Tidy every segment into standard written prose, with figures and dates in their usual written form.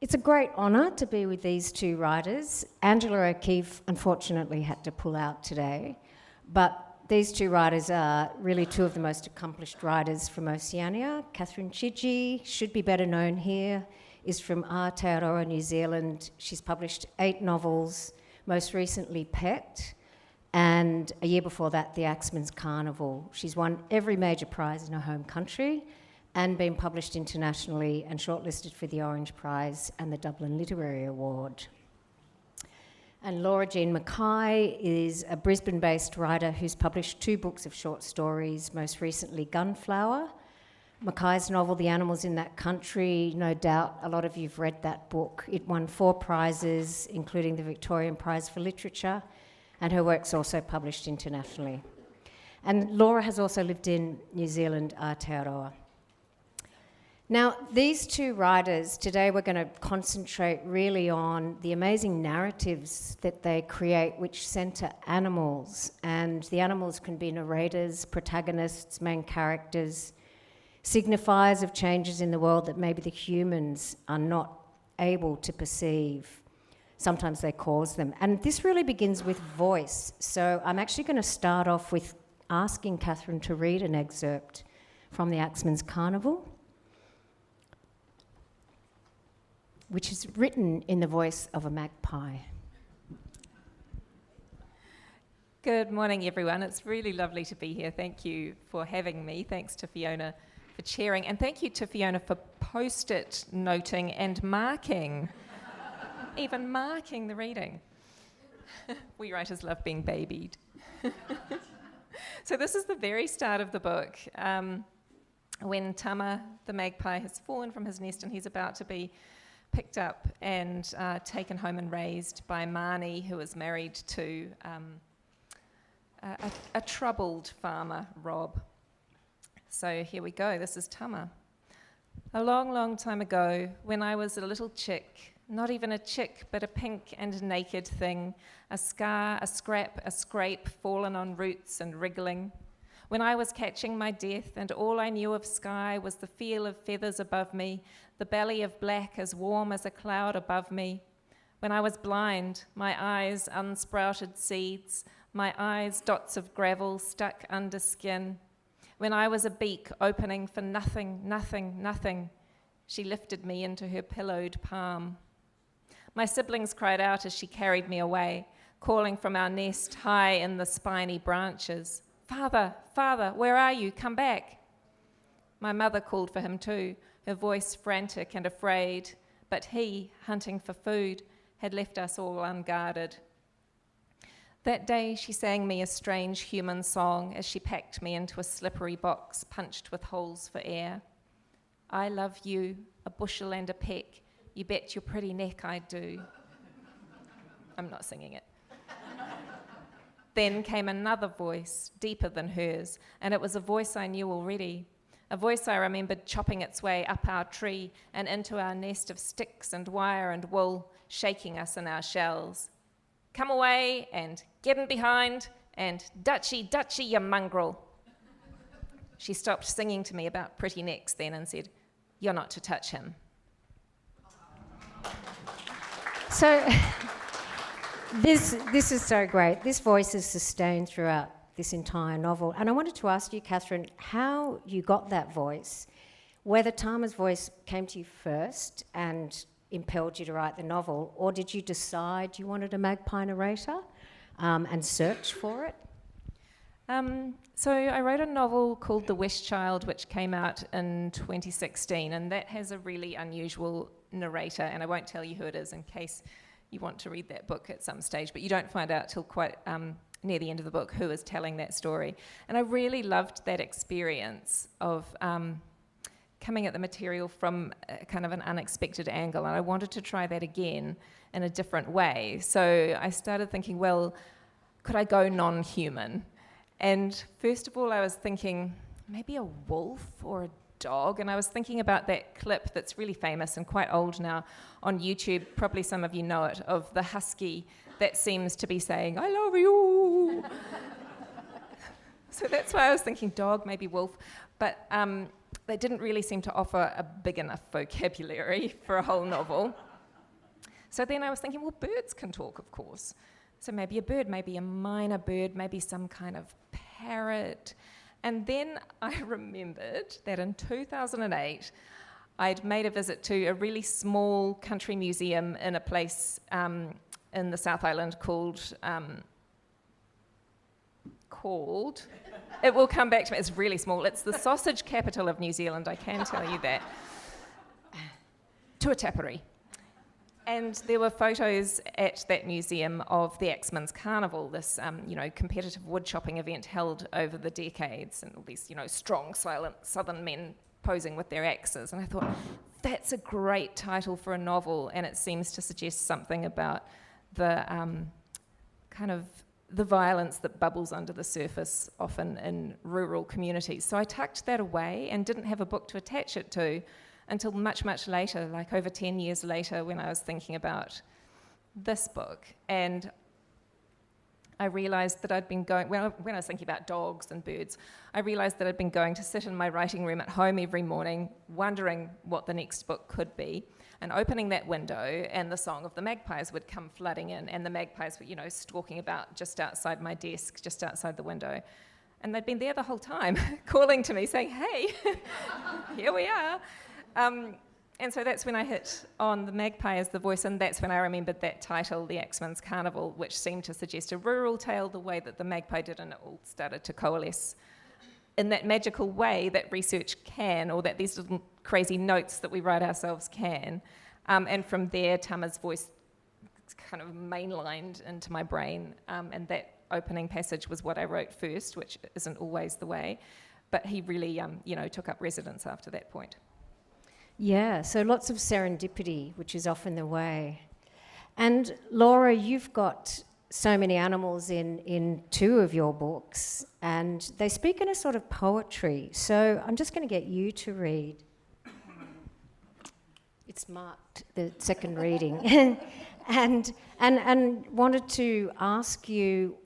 It's a great honour to be with these two writers. Angela O'Keeffe unfortunately had to pull out today, but these two writers are really two of the most accomplished writers from Oceania. Catherine Chidgey, should be better known here, is from Aotearoa, New Zealand. She's published 8 novels, most recently Pet, and a year before that, the Axeman's Carnival. She's won every major prize in her home country and been published internationally and shortlisted for the Orange Prize and the Dublin Literary Award. And Laura Jean McKay is a Brisbane-based writer who's published 2 books of short stories, most recently Gunflower. McKay's novel, The Animals in That Country, no doubt a lot of you've read that book. It won 4 prizes, including the Victorian Prize for Literature, and her work's also published internationally. And Laura has also lived in New Zealand, Aotearoa. Now, these two writers, today we're going to concentrate really on the amazing narratives that they create which centre animals. And the animals can be narrators, protagonists, main characters, signifiers of changes in the world that maybe the humans are not able to perceive. Sometimes they cause them. And this really begins with voice. So I'm actually going to start off with asking Catherine to read an excerpt from the Axeman's Carnival, which is written in the voice of a magpie. Good morning, everyone. It's really lovely to be here. Thank you for having me. Thanks to Fiona for chairing, and thank you to Fiona for post-it noting and marking, even marking the reading. We writers love being babied. So this is the very start of the book, when Tama, the magpie, has fallen from his nest and he's about to be picked up and taken home and raised by Marnie, who is married to a troubled farmer, Rob. So here we go, this is Tama. A long, long time ago, when I was a little chick, not even a chick, but a pink and naked thing, a scar, a scrap, a scrape, fallen on roots and wriggling. When I was catching my death and all I knew of sky was the feel of feathers above me, the belly of black as warm as a cloud above me. When I was blind, my eyes unsprouted seeds, my eyes dots of gravel stuck under skin. When I was a beak opening for nothing, nothing, nothing, she lifted me into her pillowed palm. My siblings cried out as she carried me away, calling from our nest high in the spiny branches. Father, Father, where are you? Come back. My mother called for him too, her voice frantic and afraid, but he, hunting for food, had left us all unguarded. That day she sang me a strange human song as she packed me into a slippery box punched with holes for air. I love you, a bushel and a peck, you bet your pretty neck I do. I'm not singing it. Then came another voice, deeper than hers, and it was a voice I knew already, a voice I remembered chopping its way up our tree and into our nest of sticks and wire and wool, shaking us in our shells. Come away, and get in behind, and Dutchy, Dutchy, you mongrel. She stopped singing to me about pretty necks then and said, you're not to touch him. So this is so great. This voice is sustained throughout this entire novel. And I wanted to ask you, Catherine, how you got that voice, whether Tama's voice came to you first and impelled you to write the novel, or did you decide you wanted a magpie narrator and search for it? So I wrote a novel called The Wish Child, which came out in 2016, and that has a really unusual narrator, and I won't tell you who it is in case you want to read that book at some stage, but you don't find out till quite near the end of the book who is telling that story. And I really loved that experience of coming at the material from kind of an unexpected angle, and I wanted to try that again in a different way. So I started thinking, well, could I go non-human? And first of all, I was thinking maybe a wolf or a dog, and I was thinking about that clip that's really famous and quite old now on YouTube, probably some of you know it, of the husky that seems to be saying, I love you. So that's why I was thinking dog, maybe wolf, but they didn't really seem to offer a big enough vocabulary for a whole novel. So then I was thinking, well, birds can talk, of course. So maybe a bird, maybe a minor bird, maybe some kind of parrot. And then I remembered that in 2008, I'd made a visit to a really small country museum in a place in the South Island called, it will come back to me, it's really small, it's the sausage capital of New Zealand, I can tell you that, Tuatapere. And there were photos at that museum of the Axeman's Carnival, this competitive wood chopping event held over the decades, and all these strong, silent southern men posing with their axes. And I thought, that's a great title for a novel, and it seems to suggest something about the kind of the violence that bubbles under the surface often in rural communities. So I tucked that away and didn't have a book to attach it to until much, much later, like over 10 years later, when I was thinking about this book. And I realised that I'd been going, when I was thinking about dogs and birds, I realised that I'd been going to sit in my writing room at home every morning, wondering what the next book could be, and opening that window, and the song of the magpies would come flooding in, and the magpies were, stalking about just outside my desk, just outside the window. And they'd been there the whole time, calling to me, saying, hey, here we are. And so that's when I hit on the magpie as the voice, and that's when I remembered that title, The Axeman's Carnival, which seemed to suggest a rural tale the way that the magpie did, and it all started to coalesce in that magical way that research can, or that these little crazy notes that we write ourselves can. And from there, Tama's voice kind of mainlined into my brain, and that opening passage was what I wrote first, which isn't always the way, but he really, took up residence after that point. Yeah, so lots of serendipity, which is often the way. And Laura, you've got so many animals in two of your books, and they speak in a sort of poetry. So I'm just going to get you to read. It's marked the second reading. and wanted to ask you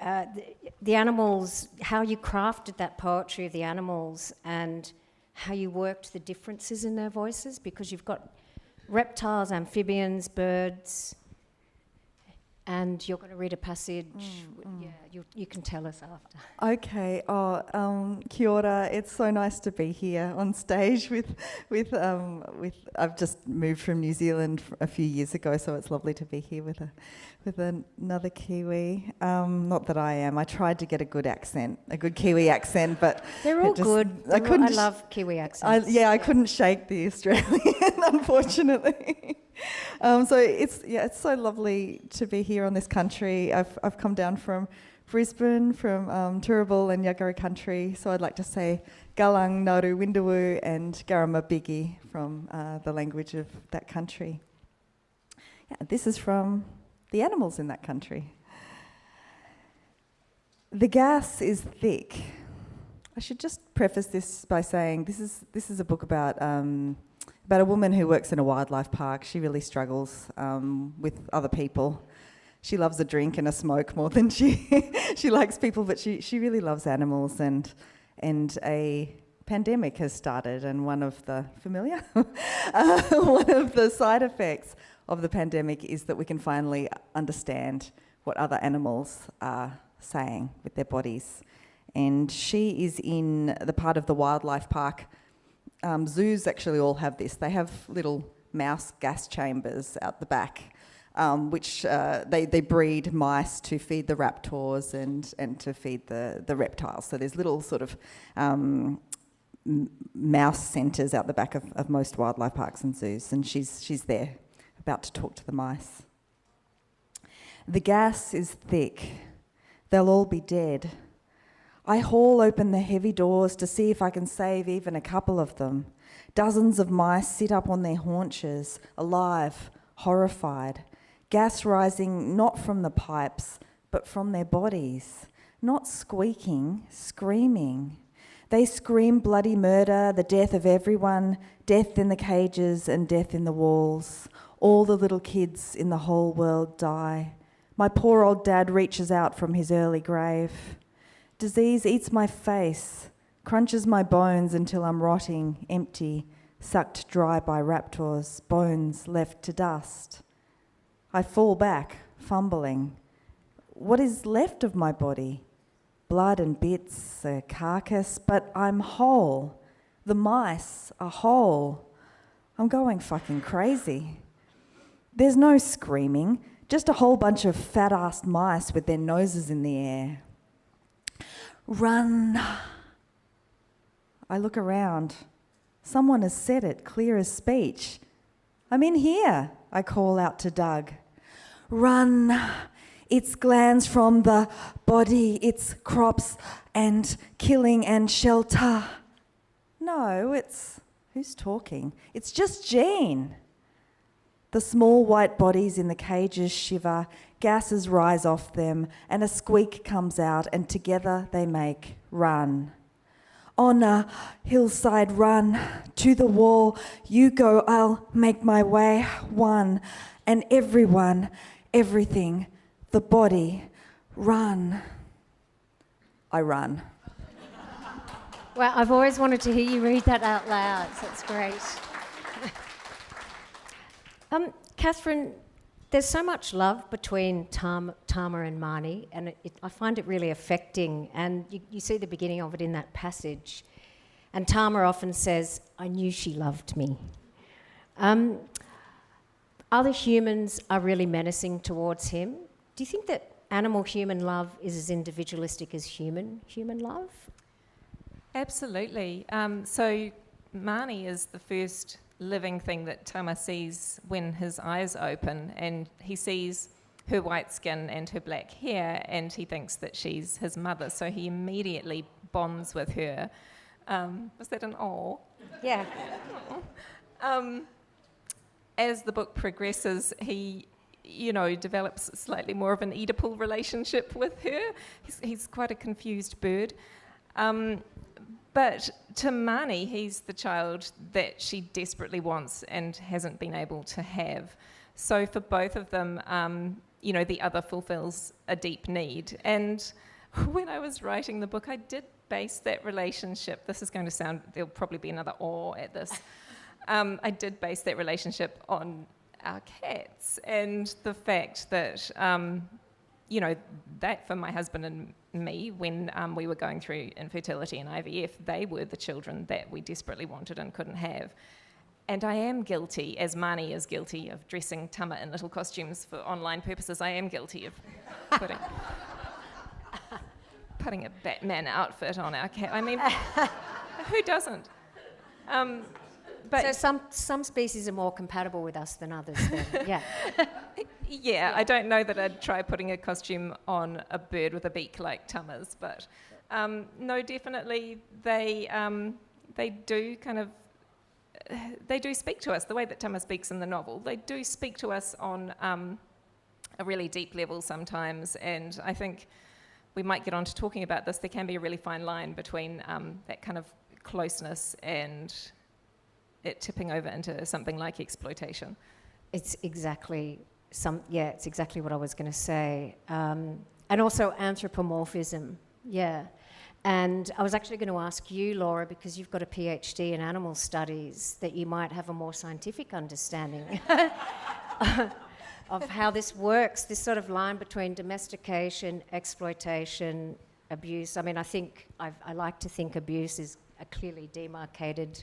the animals, how you crafted that poetry of the animals, and how you worked the differences in their voices, because you've got reptiles, amphibians, birds, and you're going to read a passage. Yeah, you can tell us after. Okay. Kia ora. It's so nice to be here on stage with. I've just moved from New Zealand a few years ago, so it's lovely to be here with another Kiwi. Not that I am. I tried to get a good Kiwi accent, but they're all good. I love Kiwi accents. I couldn't shake the Australian, unfortunately. So it's so lovely to be here on this country. I've come down from Brisbane, from Turrbal and Yagara country, so I'd like to say Galang, Nauru, Windawu and Garama Bigi from the language of that country. Yeah, this is from the animals in that country. The gas is thick. I should just preface this by saying this is a book about a woman who works in a wildlife park. She really struggles with other people. She loves a drink and a smoke more than she likes people, but she really loves animals, and a pandemic has started, and one of the side effects of the pandemic is that we can finally understand what other animals are saying with their bodies. And she is in the part of the wildlife park. Zoos actually all have this. They have little mouse gas chambers out the back, which they breed mice to feed the raptors and to feed the reptiles. So there's little sort of mouse centres out the back of most wildlife parks and zoos, and she's there, about to talk to the mice. The gas is thick. They'll all be dead. I haul open the heavy doors to see if I can save even a couple of them. Dozens of mice sit up on their haunches, alive, horrified. Gas rising not from the pipes, but from their bodies. Not squeaking, screaming. They scream bloody murder, the death of everyone, death in the cages and death in the walls. All the little kids in the whole world die. My poor old dad reaches out from his early grave. Disease eats my face, crunches my bones until I'm rotting, empty, sucked dry by raptors, bones left to dust. I fall back, fumbling. What is left of my body? Blood and bits, a carcass, but I'm whole. The mice are whole. I'm going fucking crazy. There's no screaming, just a whole bunch of fat-assed mice with their noses in the air. Run. I look around. Someone has said it, clear as speech. I'm in here, I call out to Doug. Run. It's glands from the body, it's crops and killing and shelter. No, it's... Who's talking? It's just Jean. The small white bodies in the cages shiver, gases rise off them, and a squeak comes out, and together they make run. On a hillside run, to the wall, you go, I'll make my way, one, and everyone, everything, the body, run. I run. Well, I've always wanted to hear you read that out loud, so it's great. Catherine, there's so much love between Tama and Marnie, and I find it really affecting, and you see the beginning of it in that passage. And Tama often says, I knew she loved me. Other humans are really menacing towards him. Do you think that animal-human love is as individualistic as human love? Absolutely. So Marnie is the first living thing that Tama sees when his eyes open, and he sees her white skin and her black hair, and he thinks that she's his mother, so he immediately bonds with her. Was that an awe? Yeah. As the book progresses, he develops slightly more of an Oedipal relationship with her. He's quite a confused bird. But to Marnie, he's the child that she desperately wants and hasn't been able to have. So for both of them, the other fulfills a deep need. And when I was writing the book, I did base that relationship. This is going to sound, there'll probably be another awe at this. I did base that relationship on our cats and the fact that, that for my husband and me, when we were going through infertility and IVF, they were the children that we desperately wanted and couldn't have. And I am guilty, as Marnie is guilty, of dressing Tama in little costumes for online purposes. I am guilty of putting a Batman outfit on our cat. I mean, who doesn't? But so some species are more compatible with us than others, then. Yeah. Yeah, I don't know that I'd try putting a costume on a bird with a beak like Tama's, but no, definitely they do they do speak to us the way that Tama speaks in the novel. They do speak to us on a really deep level sometimes, and I think we might get on to talking about this. There can be a really fine line between that kind of closeness and it tipping over into something like exploitation. It's exactly what I was going to say. And also anthropomorphism, yeah. And I was actually going to ask you, Laura, because you've got a PhD in animal studies, that you might have a more scientific understanding of how this works, this sort of line between domestication, exploitation, abuse. I mean, I like to think abuse is a clearly demarcated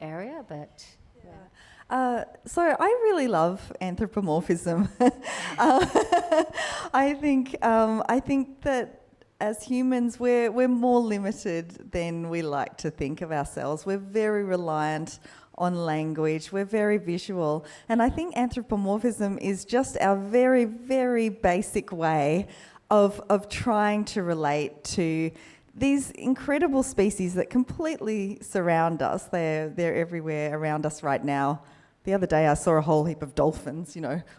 area, but... Yeah. So I really love anthropomorphism. I think that as humans we're more limited than we like to think of ourselves. We're very reliant on language. We're very visual, and I think anthropomorphism is just our very, very basic way of trying to relate to these incredible species that completely surround us. They're everywhere around us right now. The other day I saw a whole heap of dolphins,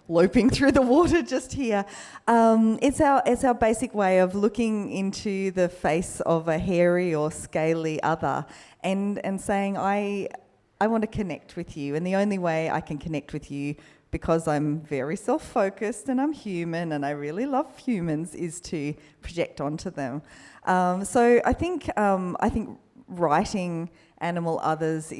loping through the water just here. It's our basic way of looking into the face of a hairy or scaly other and saying, I want to connect with you. And the only way I can connect with you, because I'm very self-focused and I'm human and I really love humans, is to project onto them. So I think writing animal others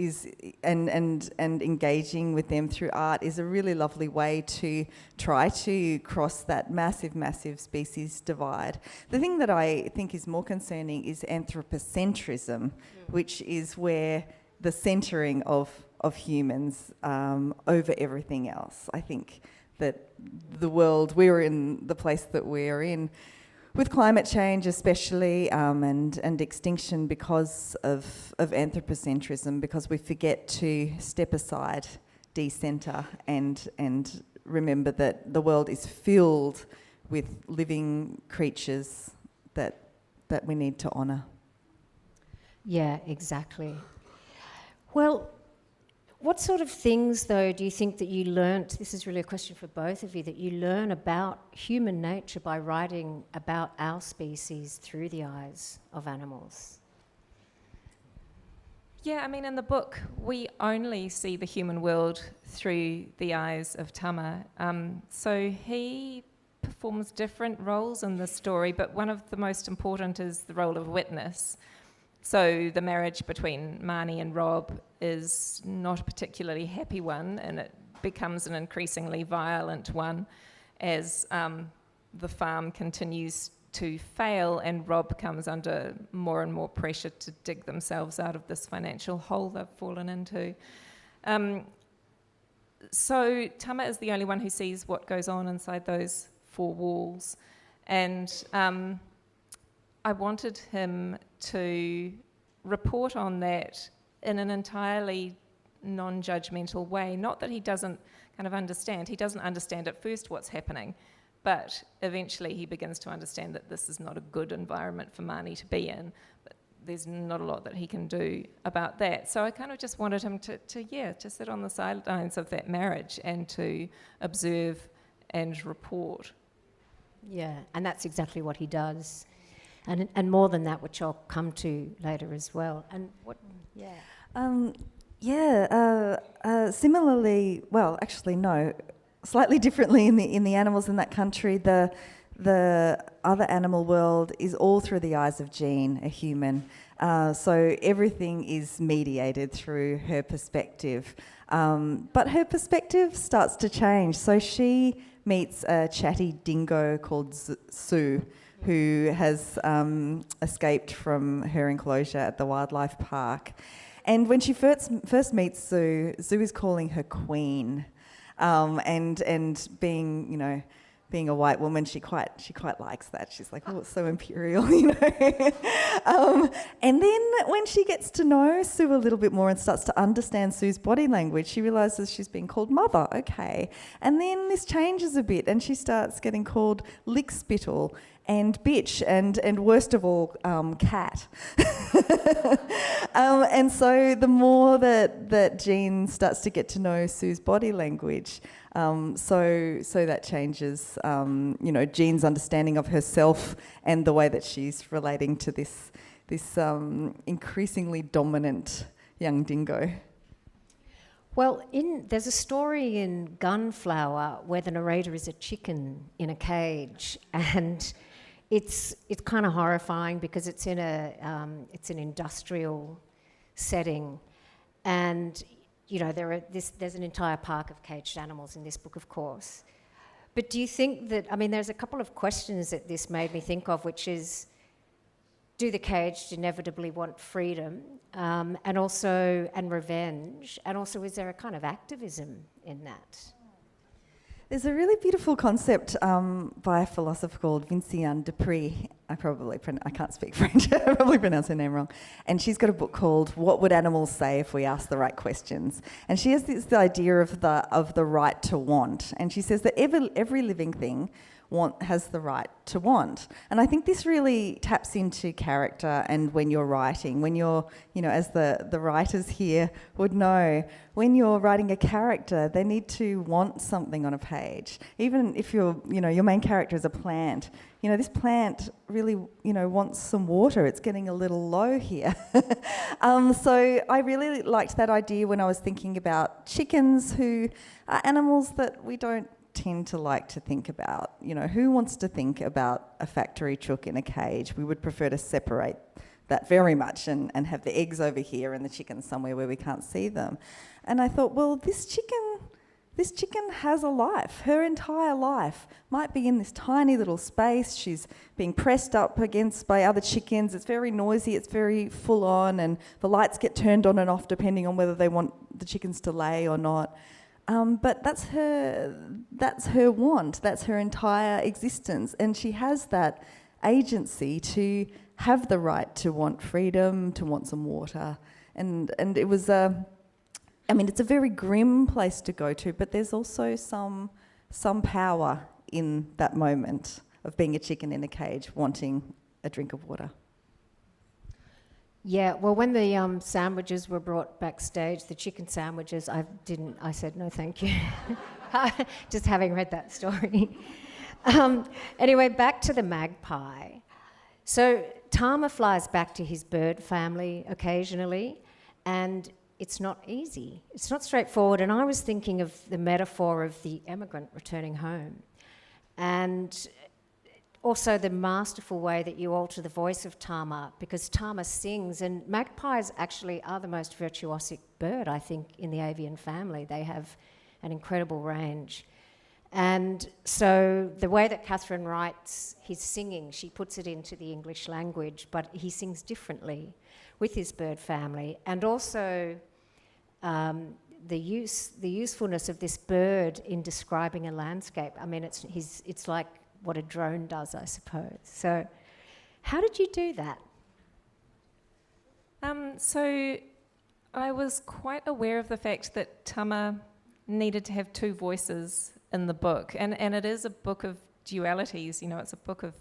and engaging with them through art is a really lovely way to try to cross that massive species divide. The thing that I think is more concerning is anthropocentrism, which is where the centering of humans over everything else. I think that the world, we're in the place that we're in, with climate change especially, and extinction because of anthropocentrism, because we forget to step aside, decenter, and remember that the world is filled with living creatures that we need to honour. Yeah, exactly. Well, what sort of things, though, do you think that you learnt, this is really a question for both of you, that you learn about human nature by writing about our species through the eyes of animals? Yeah, I mean, in the book, we only see the human world through the eyes of Tama. So he performs different roles in the story, but one of the most important is the role of witness. So the marriage between Marnie and Rob is not a particularly happy one, and it becomes an increasingly violent one as the farm continues to fail and Rob comes under more and more pressure to dig themselves out of this financial hole they've fallen into. So Tama is the only one who sees what goes on inside those four walls, and I wanted him to report on that in an entirely non-judgmental way. Not that he doesn't kind of understand. He doesn't understand at first what's happening, but eventually he begins to understand that this is not a good environment for Marnie to be in. But there's not a lot that he can do about that. So I kind of just wanted him to sit on the sidelines of that marriage and to observe and report. Yeah, and that's exactly what he does. And more than that, which I'll come to later as well. And what? Yeah. Similarly, well, actually no, slightly differently in the animals in that country. The other animal world is all through the eyes of Jean, a human. So everything is mediated through her perspective. But her perspective starts to change. So she meets a chatty dingo called Sue, who has escaped from her enclosure at the wildlife park. And when she first meets Sue, Sue is calling her queen. And being a white woman, she quite likes that. She's like, oh, it's so imperial, And then when she gets to know Sue a little bit more and starts to understand Sue's body language, she realises she's being called mother, okay. And then this changes a bit and she starts getting called lickspittle and bitch and worst of all, cat. And so the more that Jean starts to get to know Sue's body language, so that changes, Jean's understanding of herself and the way that she's relating to this increasingly dominant young dingo. Well, there's a story in Gunflower where the narrator is a chicken in a cage, and it's kind of horrifying because it's in it's an industrial setting, and there's an entire park of caged animals in this book, of course. But do you think that, there's a couple of questions that this made me think of, which is, do the caged inevitably want freedom, and revenge, and also is there a kind of activism in that? There's a really beautiful concept by a philosopher called Vinciane Dupree. I can't speak French. I probably pronounced her name wrong. And she's got a book called "What Would Animals Say If We Asked the Right Questions?" And she has the idea of the right to want. And she says that every living thing has the right to want. And I think this really taps into character, and when you're writing, when you're, as the writers here would know, when you're writing a character, they need to want something on a page. Even if your main character is a plant, this plant really, wants some water. It's getting a little low here. So I really liked that idea when I was thinking about chickens, who are animals that we don't tend to like to think about. Who wants to think about a factory chook in a cage? We would prefer to separate that very much and have the eggs over here and the chickens somewhere where we can't see them. And I thought, well, this chicken has a life. Her entire life might be in this tiny little space. She's being pressed up against by other chickens. It's very noisy, it's very full on, and the lights get turned on and off depending on whether they want the chickens to lay or not. But that's her want, that's her entire existence. And she has that agency to have the right to want freedom, to want some water. And it was it's a very grim place to go to, but there's also some power in that moment of being a chicken in a cage wanting a drink of water. Yeah, well, when the sandwiches were brought backstage, the chicken sandwiches, I said no thank you. Just having read that story. Anyway, back to the magpie. So Tama flies back to his bird family occasionally, and it's not easy. It's not straightforward. And I was thinking of the metaphor of the emigrant returning home. And also the masterful way that you alter the voice of Tama, because Tama sings, and magpies actually are the most virtuosic bird, I think, in the avian family. They have an incredible range. And so the way that Catherine writes his singing, she puts it into the English language, but he sings differently with his bird family. And also the usefulness of this bird in describing a landscape. I mean, it's like what a drone does, I suppose. So how did you do that? So I was quite aware of the fact that Tama needed to have two voices in the book, and it is a book of dualities. You know, it's a book of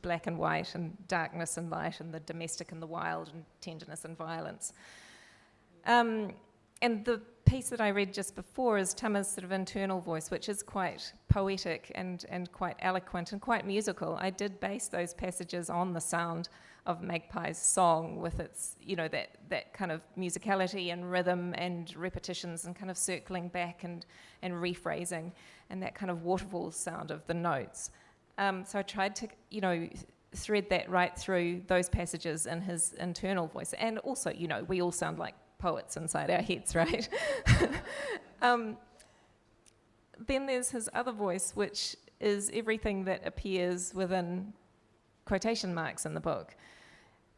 black and white and darkness and light and the domestic and the wild and tenderness and violence. And the piece that I read just before is Tama's sort of internal voice, which is quite poetic and quite eloquent and quite musical. I did base those passages on the sound of Magpie's song with its, that kind of musicality and rhythm and repetitions and kind of circling back and rephrasing and that kind of waterfall sound of the notes. So I tried to, thread that right through those passages in his internal voice. And also, we all sound like poets inside our heads, right? Then there's his other voice, which is everything that appears within quotation marks in the book.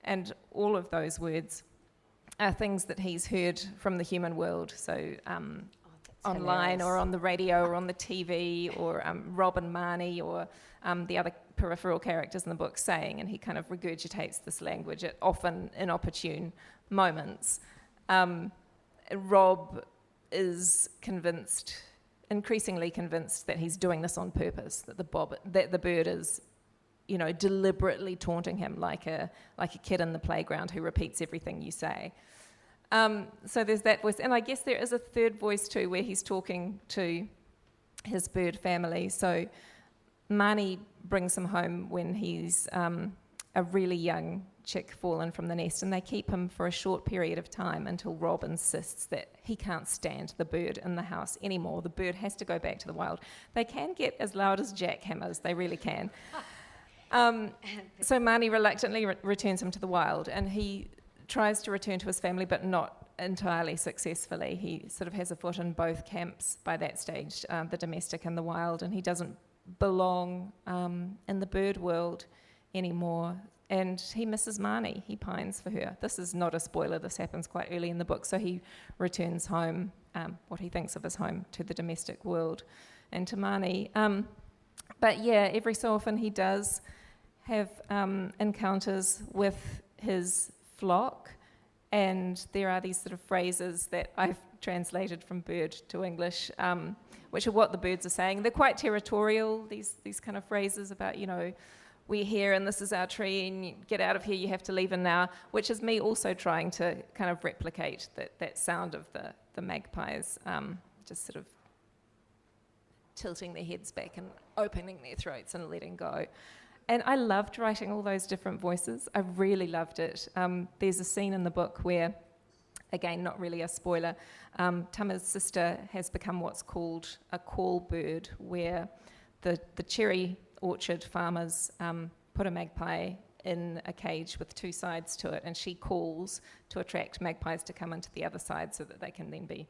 And all of those words are things that he's heard from the human world. So online or on the radio or on the TV or Rob and Marnie or the other peripheral characters in the book saying, and he kind of regurgitates this language at often inopportune moments. Rob is increasingly convinced that he's doing this on purpose, that the bird is, deliberately taunting him like a kid in the playground who repeats everything you say. So there's that voice, and I guess there is a third voice too, where he's talking to his bird family. So Marnie brings him home when he's a really young chick fallen from the nest, and they keep him for a short period of time until Rob insists that he can't stand the bird in the house anymore. The bird has to go back to the wild. They can get as loud as jackhammers, they really can. So Marnie reluctantly returns him to the wild, and he tries to return to his family, but not entirely successfully. He sort of has a foot in both camps by that stage, the domestic and the wild, and he doesn't belong in the bird world anymore. And he misses Marnie. He pines for her. This is not a spoiler. This happens quite early in the book. So he returns home, what he thinks of his home, to the domestic world and to Marnie. But yeah, every so often he does have encounters with his flock. And there are these sort of phrases that I've translated from bird to English, which are what the birds are saying. They're quite territorial, these kind of phrases about, we're here and this is our tree and you get out of here, you have to leave and now, which is me also trying to kind of replicate that sound of the magpies, just sort of tilting their heads back and opening their throats and letting go. And I loved writing all those different voices. I really loved it. There's a scene in the book where, again, not really a spoiler, Tama's sister has become what's called a call bird, where the cherry orchard farmers put a magpie in a cage with two sides to it, and she calls to attract magpies to come into the other side so that they can then be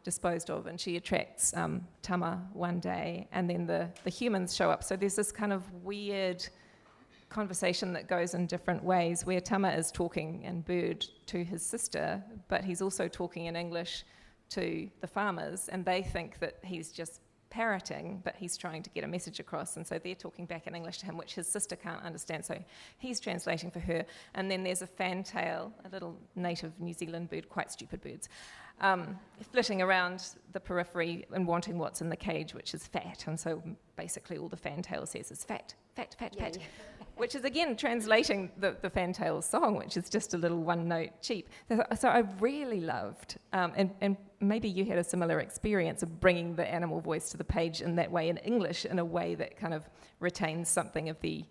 disposed of. And she attracts Tama one day, and then the humans show up. So there's this kind of weird conversation that goes in different ways, where Tama is talking in bird to his sister, but he's also talking in English to the farmers, and they think that he's just parroting, but he's trying to get a message across, and so they're talking back in English to him, which his sister can't understand, so he's translating for her. And then there's a fantail, a little native New Zealand bird, quite stupid birds, flitting around the periphery and wanting what's in the cage, which is fat, and so basically all the fantail says is fat, fat, fat, Yeah, fat. yeah. Which is again translating the fantail song, which is just a little one-note cheap. So I really loved, and maybe you had a similar experience of bringing the animal voice to the page in that way in English, in a way that kind of retains something of the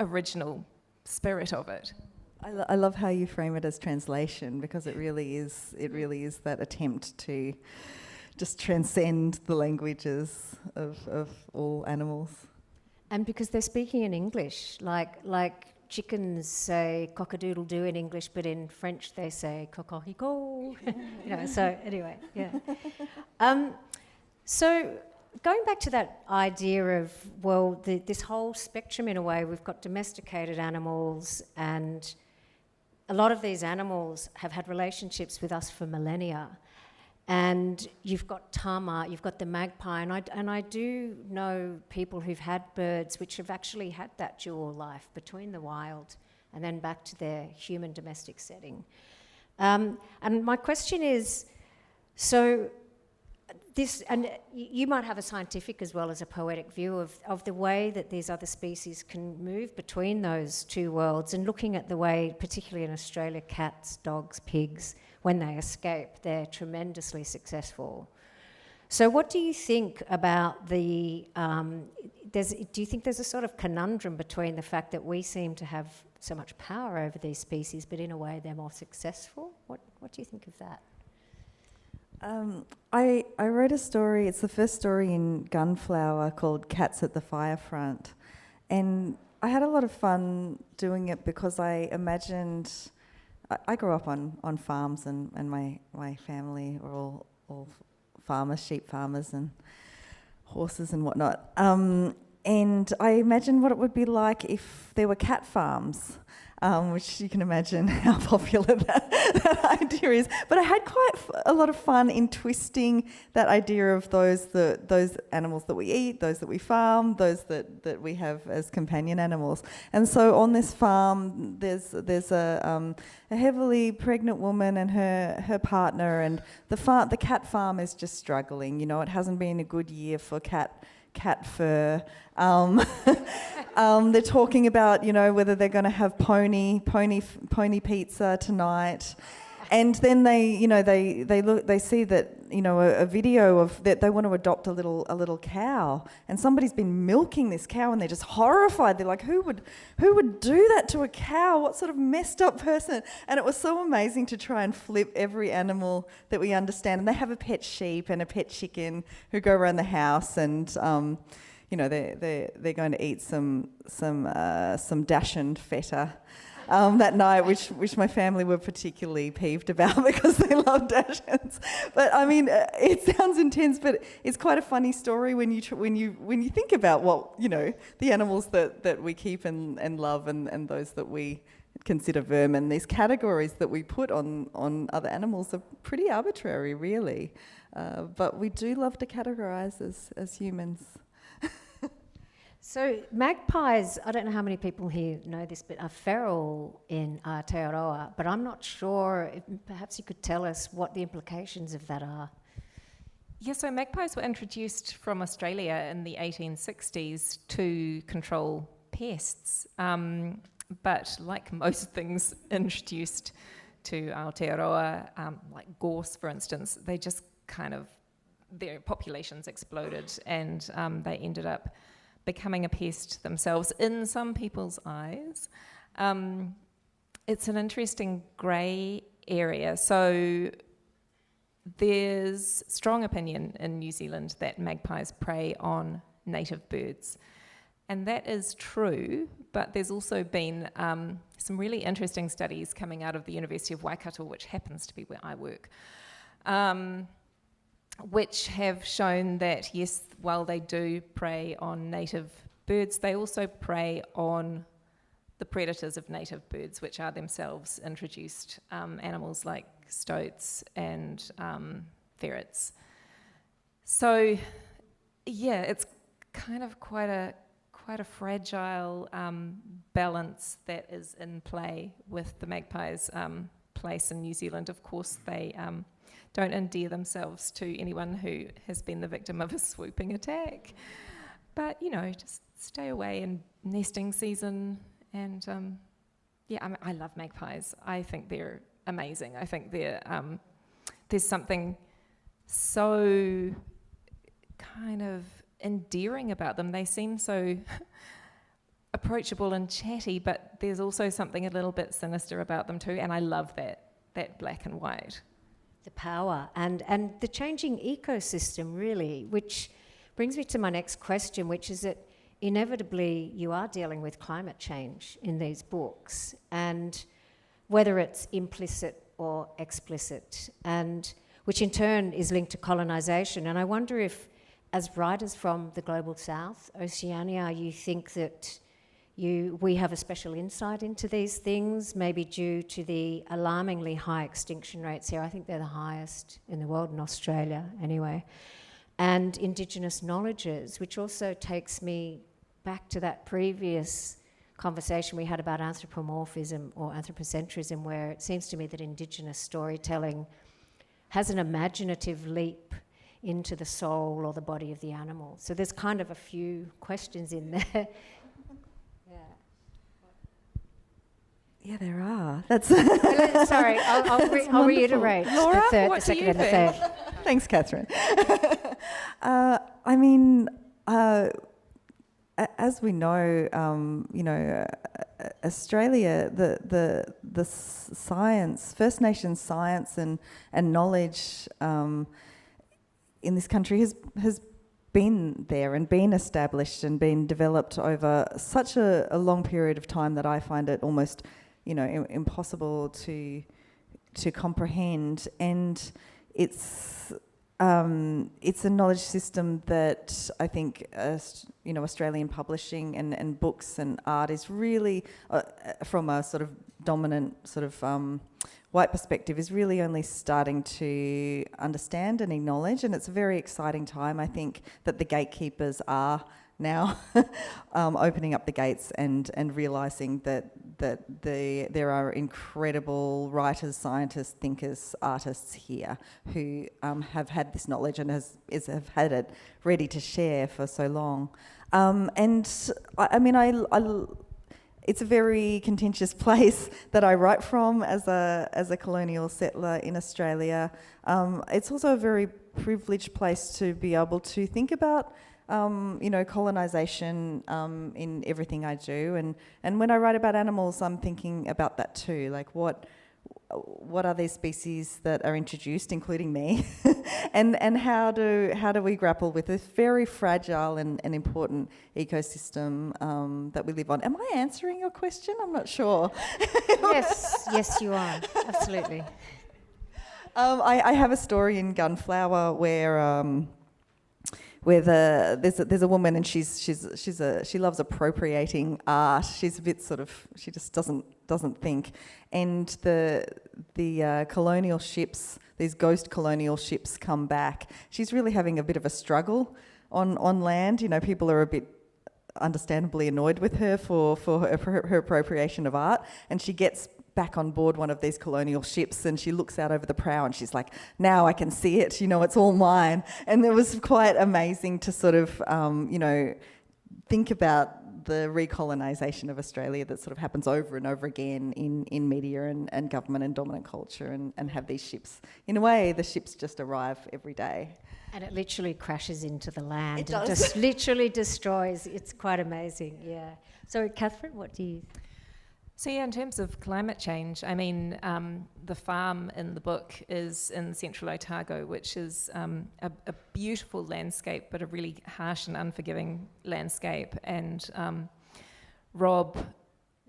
original spirit of it. I love how you frame it as translation, because it really is that attempt to just transcend the languages of all animals. And because they're speaking in English, like chickens say cock-a-doodle-doo in English, but in French they say cocorico. So anyway, yeah. So going back to that idea of, well, this whole spectrum in a way, we've got domesticated animals, and a lot of these animals have had relationships with us for millennia. And you've got Tama, you've got the magpie, and I do know people who've had birds which have actually had that dual life between the wild and then back to their human domestic setting. And my question is, so this, and you might have a scientific as well as a poetic view of the way that these other species can move between those two worlds, and looking at the way, particularly in Australia, cats, dogs, pigs, when they escape, they're tremendously successful. So what do you think about do you think there's a sort of conundrum between the fact that we seem to have so much power over these species, but in a way they're more successful? What do you think of that? I wrote a story, it's the first story in Gunflower, called Cats at the Firefront. And I had a lot of fun doing it because I imagined... I grew up on farms, and my family were all farmers, sheep farmers and horses and whatnot. And I imagined what it would be like if there were cat farms, which you can imagine how popular that idea is. But I had quite a lot of fun in twisting that idea of those animals that we eat, those that we farm, those that we have as companion animals. And so on this farm, there's a heavily pregnant woman and her partner, and the cat farm is just struggling. It hasn't been a good year for cat fur. They're talking about, whether they're going to have pony pizza tonight, and then they see that a video of that they want to adopt a little cow, and somebody's been milking this cow, and they're just horrified. They're like, who would do that to a cow? What sort of messed up person? And it was so amazing to try and flip every animal that we understand. And they have a pet sheep and a pet chicken who go around the house, and they're going to eat some Dachshund feta that night, which my family were particularly peeved about because they love Dachshunds. But I mean, it sounds intense, but it's quite a funny story when you think about what the animals that we keep and love, and those that we consider vermin. These categories that we put on other animals are pretty arbitrary, really. But we do love to categorise as humans. So magpies, I don't know how many people here know this, but are feral in Aotearoa, but I'm not sure, perhaps you could tell us what the implications of that are. Yeah, so magpies were introduced from Australia in the 1860s to control pests, but like most things introduced to Aotearoa, like gorse, for instance, they just their populations exploded, and they ended up becoming a pest themselves in some people's eyes. It's an interesting grey area. So there's strong opinion in New Zealand that magpies prey on native birds. And that is true, but there's also been some really interesting studies coming out of the University of Waikato, which happens to be where I work, which have shown that, yes, while they do prey on native birds, they also prey on the predators of native birds, which are themselves introduced animals like stoats and ferrets. So, yeah, it's kind of quite a fragile balance that is in play with the magpies' place in New Zealand. Of course, they don't endear themselves to anyone who has been the victim of a swooping attack. But, you know, just stay away in nesting season. And, I love magpies. I think they're amazing. I think they're, there's something so kind of endearing about them. They seem so approachable and chatty, but there's also something a little bit sinister about them too, and I love that black and white. The power and the changing ecosystem, really, which brings me to my next question, which is that inevitably you are dealing with climate change in these books, and whether it's implicit or explicit, and which in turn is linked to colonisation. And I wonder if, as writers from the global south, Oceania, you think that we have a special insight into these things, maybe due to the alarmingly high extinction rates here. I think they're the highest in the world, in Australia anyway. And Indigenous knowledges, which also takes me back to that previous conversation we had about anthropomorphism or anthropocentrism, where it seems to me that Indigenous storytelling has an imaginative leap into the soul or the body of the animal. So there's kind of a few questions in there. Yeah, there are. That's sorry, I'll reiterate Laura, the second and the third. Thanks, Catherine. As we know, Australia, the science, First Nations science and knowledge in this country has been there and been established and been developed over such a long period of time that I find it almost, impossible to comprehend. And it's a knowledge system that I think, Australian publishing and books and art is really, from a sort of dominant sort of white perspective, is really only starting to understand and acknowledge. And it's a very exciting time, I think, that the gatekeepers are now opening up the gates and realising that there are incredible writers, scientists, thinkers, artists here who have had this knowledge and have had it ready to share for so long. It's a very contentious place that I write from as a colonial settler in Australia. It's also a very privileged place to be able to think about colonisation in everything I do, and when I write about animals, I'm thinking about that too. Like, what are these species that are introduced, including me, and how do we grapple with this very fragile and important ecosystem that we live on? Am I answering your question? I'm not sure. Yes, you are, absolutely. I have a story in Gunflower where there's a woman, and she loves appropriating art. She's a bit she just doesn't think, and the colonial ships, these ghost colonial ships, come back. She's really having a bit of a struggle on land. People are a bit understandably annoyed with her for her appropriation of art, and she gets back on board one of these colonial ships, and she looks out over the prow and she's like, now I can see it, it's all mine. And it was quite amazing to sort of, think about the recolonisation of Australia that sort of happens over and over again in media and government and dominant culture, and have these ships. In a way, the ships just arrive every day. And it literally crashes into the land. It does. Just literally destroys. It's quite amazing, yeah. So, Catherine, what do you... So yeah, in terms of climate change, the farm in the book is in central Otago, which is a beautiful landscape, but a really harsh and unforgiving landscape. And Rob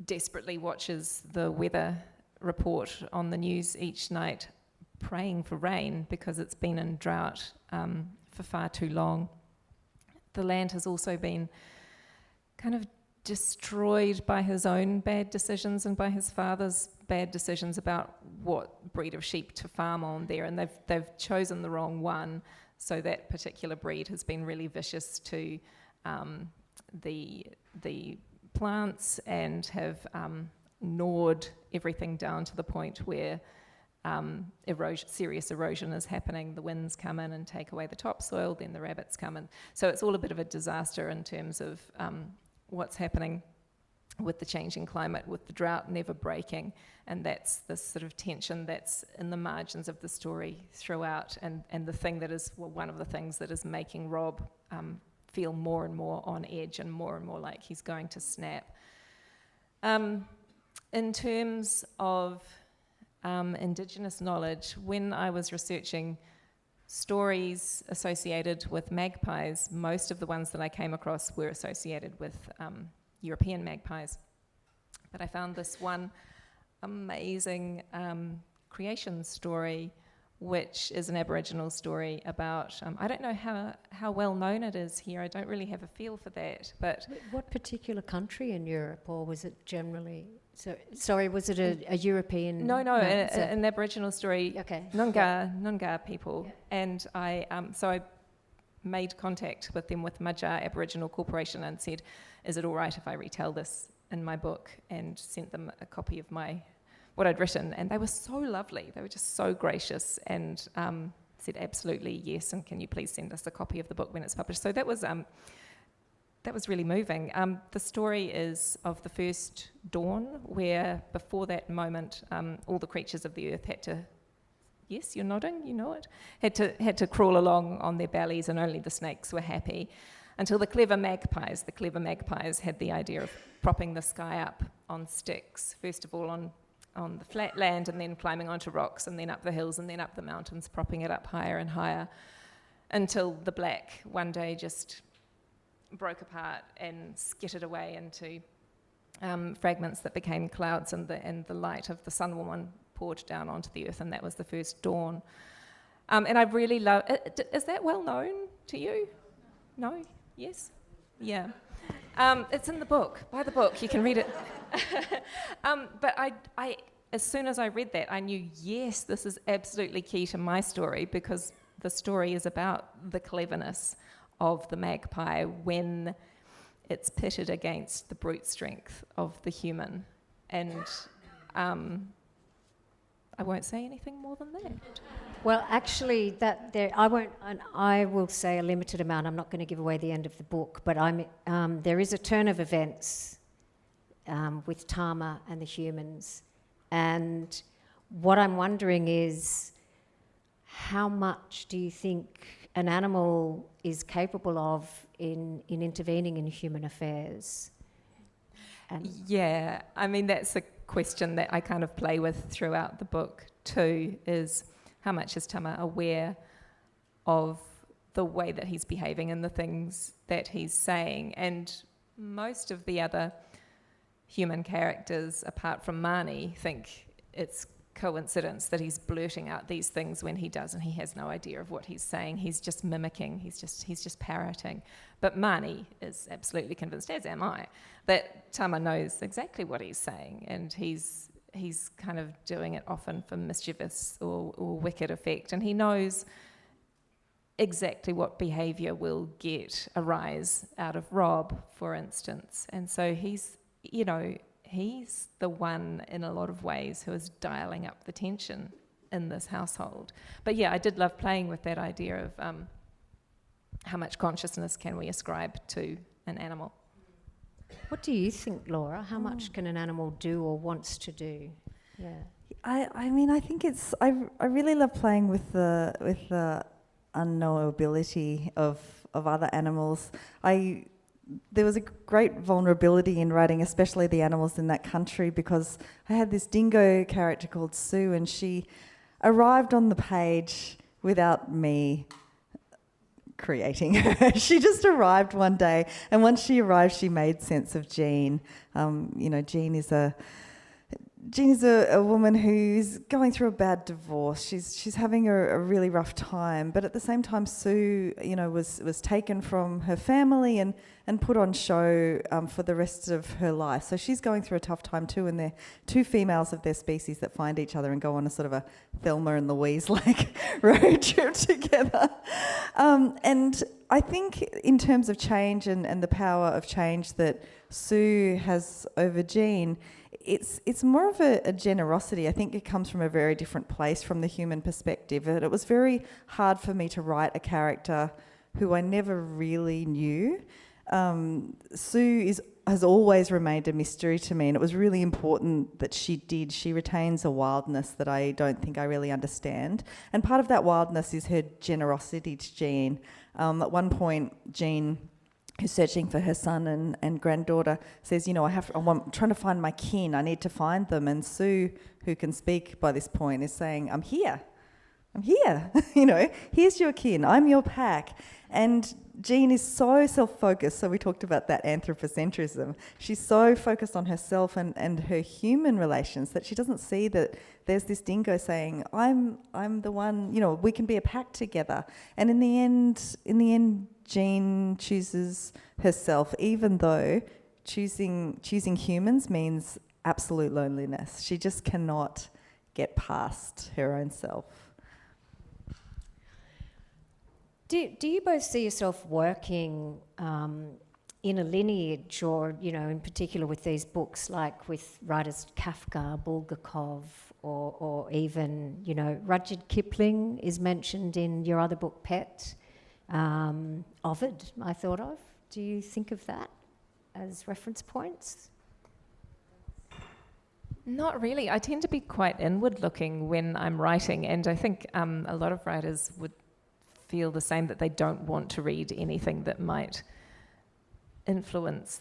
desperately watches the weather report on the news each night, praying for rain because it's been in drought for far too long. The land has also been kind of destroyed by his own bad decisions and by his father's bad decisions about what breed of sheep to farm on there, and they've chosen the wrong one. So that particular breed has been really vicious to the plants and have gnawed everything down to the point where serious erosion is happening. The winds come in and take away the topsoil, then the rabbits come in. So it's all a bit of a disaster in terms of what's happening with the changing climate, with the drought never breaking, and that's this sort of tension that's in the margins of the story throughout, and the thing that is, well, one of the things that is making Rob feel more and more on edge and more like he's going to snap. In terms of Indigenous knowledge, when I was researching stories associated with magpies, most of the ones that I came across were associated with European magpies. But I found this one amazing creation story, which is an Aboriginal story about, I don't know how well known it is here, I don't really have a feel for that, but... What particular country in Europe, or was it generally... Sorry, was it a European... No, an Aboriginal story, okay. Noongar people, Yeah. and I made contact with them, with Madjar Aboriginal Corporation, and said, is it all right if I retell this in my book, and sent them a copy of what I'd written, and they were so lovely, they were just so gracious, and said absolutely yes, and can you please send us a copy of the book when it's published. So that was really moving. The story is of the first dawn, where before that moment all the creatures of the earth had to, yes, you're nodding, you know it, had to crawl along on their bellies, and only the snakes were happy, until the clever magpies had the idea of propping the sky up on sticks, first of all on the flat land, and then climbing onto rocks, and then up the hills, and then up the mountains, propping it up higher and higher, until the black one day just broke apart and skittered away into fragments that became clouds, and the light of the sun woman poured down onto the earth, and that was the first dawn. And I really love it. Is that well known to you? No? Yes? Yeah. It's in the book. Buy the book. You can read it. But I, as soon as I read that, I knew, yes, this is absolutely key to my story, because the story is about the cleverness of the magpie when it's pitted against the brute strength of the human. And I won't say anything more than that. Well, actually, I will say a limited amount. I'm not going to give away the end of the book, but there is a turn of events with Tama and the humans. And what I'm wondering is, how much do you think an animal is capable of in intervening in human affairs? Yeah, I mean, that's a question that I kind of play with throughout the book too, is how much is Tama aware of the way that he's behaving and the things that he's saying? And most of the other human characters, apart from Mani, think it's coincidence that he's blurting out these things when he does, and he has no idea of what he's saying. He's just mimicking, he's just parroting. But Mani is absolutely convinced, as am I, that Tama knows exactly what he's saying, and he's kind of doing it often for mischievous or wicked effect, and he knows exactly what behaviour will get a rise out of Rob, for instance. And so he's the one in a lot of ways who is dialing up the tension in this household. But yeah, I did love playing with that idea of how much consciousness can we ascribe to an animal. What do you think, Laura? How much can an animal do or wants to do? Yeah. I mean, I think I really love playing with the unknowability of other animals. There was a great vulnerability in writing, especially the animals in that country, because I had this dingo character called Sue, and she arrived on the page without me creating her. She just arrived one day, and once she arrived, she made sense of Jean. Jean is a woman who's going through a bad divorce. She's having a really rough time, but at the same time, Sue, was taken from her family and put on show for the rest of her life. So she's going through a tough time too, and they're two females of their species that find each other and go on a sort of a Thelma and Louise-like road trip together. And I think in terms of change and the power of change that Sue has over Jean, it's more of a generosity. I think it comes from a very different place from the human perspective. And it was very hard for me to write a character who I never really knew. Sue has always remained a mystery to me, and it was really important that she retains a wildness that I don't think I really understand. And part of that wildness is her generosity to Jean. At one point, Jean, who's searching for her son and granddaughter, says, I'm trying to find my kin, I need to find them. And Sue, who can speak by this point, is saying, I'm here. Here's your kin, I'm your pack. And Jean is so self-focused, so we talked about that anthropocentrism. She's so focused on herself and her human relations that she doesn't see that there's this dingo saying, I'm the one, we can be a pack together. And in the end, Jean chooses herself, even though choosing humans means absolute loneliness. She just cannot get past her own self. Do you both see yourself working in a lineage, or in particular with these books, like with writers Kafka, Bulgakov, or even Rudyard Kipling is mentioned in your other book, Pet. Ovid, I thought of. Do you think of that as reference points? Not really. I tend to be quite inward-looking when I'm writing, and I think a lot of writers would feel the same, that they don't want to read anything that might influence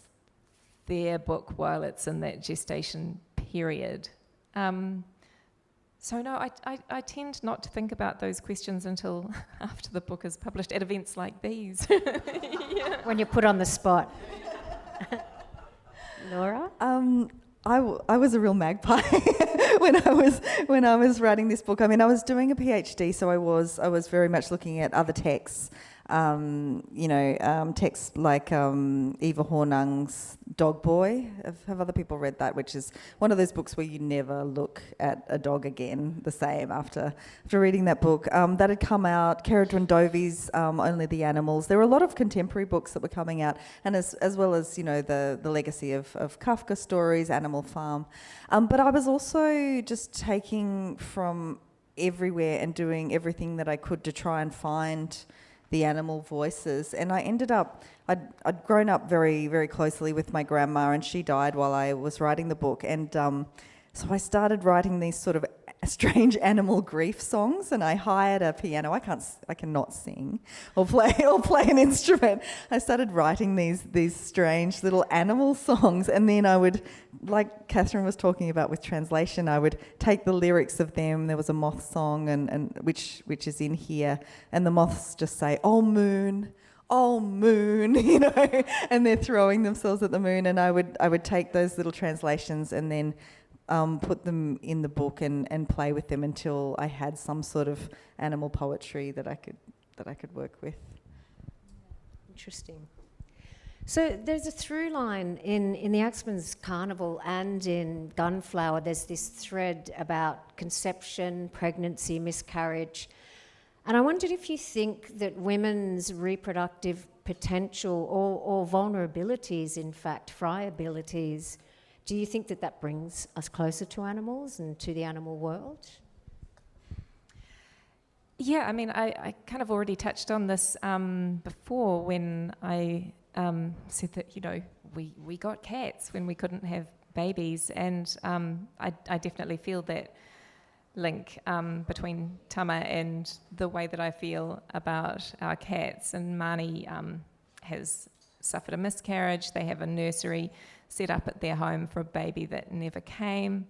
their book while it's in that gestation period. So no, I tend not to think about those questions until after the book is published at events like these. Yeah. When you're put on the spot. Laura? I was a real magpie when I was writing this book. I mean, I was doing a PhD, so I was very much looking at other texts. Texts like Eva Hornung's Dog Boy. Have other people read that? Which is one of those books where you never look at a dog again the same after reading that book. That had come out. Kara Drondovi's Only the Animals. There were a lot of contemporary books that were coming out, and as well as the legacy of Kafka stories, Animal Farm. But I was also just taking from everywhere and doing everything that I could to try and find the animal voices. And I ended up, I'd grown up very, very closely with my grandma, and she died while I was writing the book. And so I started writing these sort of strange animal grief songs, and I hired a piano. I cannot sing or play an instrument. I started writing these strange little animal songs, and then I would, like Catherine was talking about with translation, I would take the lyrics of them. There was a moth song, and which is in here, and the moths just say, "Oh moon, and they're throwing themselves at the moon. And I would take those little translations and then put them in the book and play with them until I had some sort of animal poetry that I could work with. Interesting. So there's a through line in the Axeman's Carnival and in Gunflower. There's this thread about conception, pregnancy, miscarriage. And I wondered if you think that women's reproductive potential or vulnerabilities, in fact, friabilities, do you think that brings us closer to animals and to the animal world? Yeah, I mean, I kind of already touched on this before when I said that, we got cats when we couldn't have babies, and I definitely feel that link between Tama and the way that I feel about our cats. And Marnie has suffered a miscarriage. They have a nursery set up at their home for a baby that never came.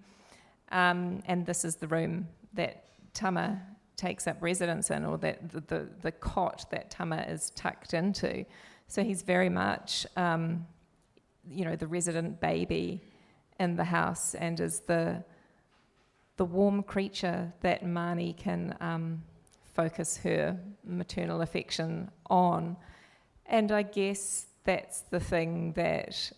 And this is the room that Tama takes up residence in, or that the cot that Tama is tucked into. So he's very much, the resident baby in the house, and is the warm creature that Māni can focus her maternal affection on. And I guess that's the thing that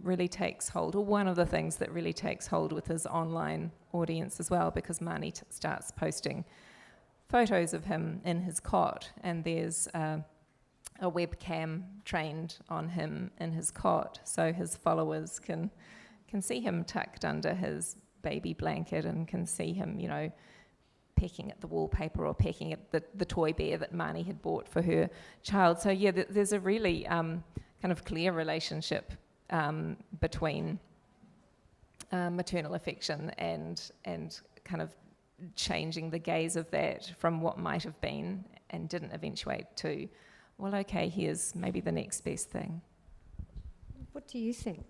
really takes hold, or one of the things that really takes hold with his online audience as well, because Māni starts posting photos of him in his cot, and there's a webcam trained on him in his cot, so his followers can see him tucked under his baby blanket, and can see him, pecking at the wallpaper or pecking at the toy bear that Māni had bought for her child. So yeah, there's a really kind of clear relationship between maternal affection and kind of changing the gaze of that from what might have been and didn't eventuate to, well, okay, here's maybe the next best thing. What do you think?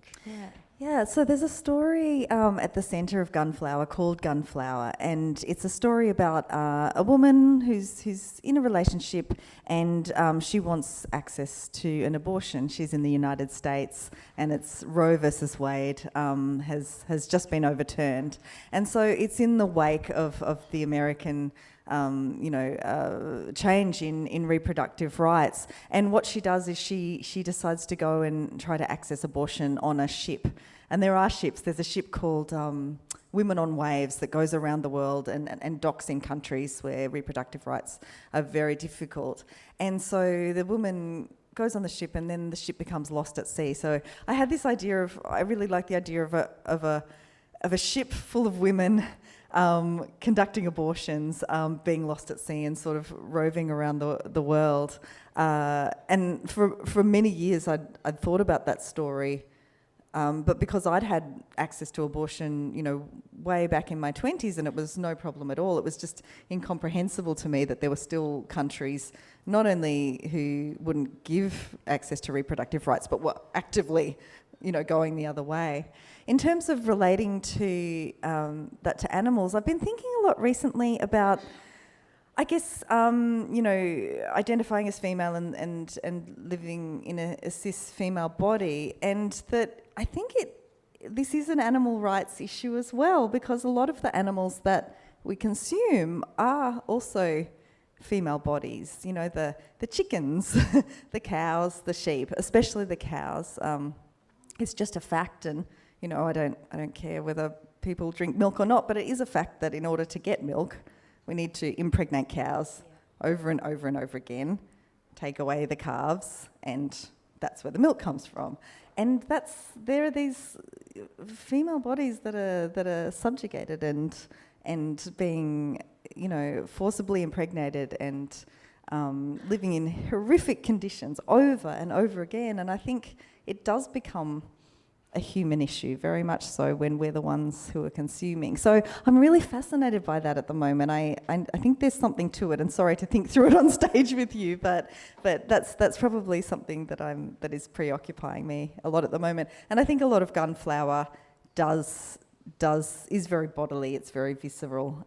Yeah, so there's a story at the centre of Gunflower called Gunflower, and it's a story about a woman who's in a relationship, and she wants access to an abortion. She's in the United States, and it's Roe versus Wade has just been overturned, and so it's in the wake of the American change in reproductive rights. And what she does is she decides to go and try to access abortion on a ship. And there are ships. There's a ship called Women on Waves that goes around the world and docks in countries where reproductive rights are very difficult. And so the woman goes on the ship, and then the ship becomes lost at sea. So I had this idea I really like the idea of a ship full of women conducting abortions, being lost at sea and sort of roving around the world. And for many years I'd thought about that story, but because I'd had access to abortion, way back in my 20s, and it was no problem at all. It was just incomprehensible to me that there were still countries not only who wouldn't give access to reproductive rights, but were actively going the other way. In terms of relating to that to animals, I've been thinking a lot recently about, I guess, identifying as female and living in a cis female body, and that I think this is an animal rights issue as well, because a lot of the animals that we consume are also female bodies. The chickens, the cows, the sheep, especially the cows. It's just a fact, and I don't care whether people drink milk or not, but it is a fact that in order to get milk, we need to impregnate cows over and over and over again, take away the calves, and that's where the milk comes from. And there are these female bodies that are subjugated and being forcibly impregnated and living in horrific conditions over and over again. And I think it does become a human issue, very much so, when we're the ones who are consuming. So I'm really fascinated by that at the moment. I think there's something to it, and sorry to think through it on stage with you, but that's probably something that is preoccupying me a lot at the moment. And I think a lot of Gunflower is very bodily, it's very visceral,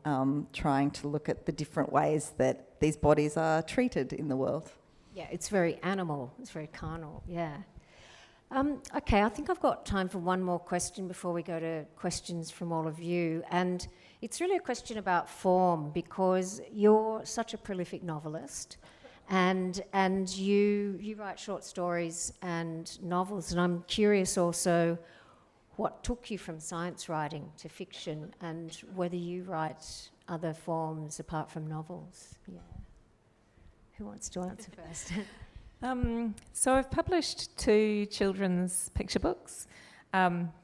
trying to look at the different ways that these bodies are treated in the world. Yeah, it's very animal, it's very carnal, yeah. Okay, I think I've got time for one more question before we go to questions from all of you. And it's really a question about form, because you're such a prolific novelist, and you write short stories and novels. And I'm curious also what took you from science writing to fiction, and whether you write other forms apart from novels. Yeah. Who wants to answer first? So I've published 2 children's picture books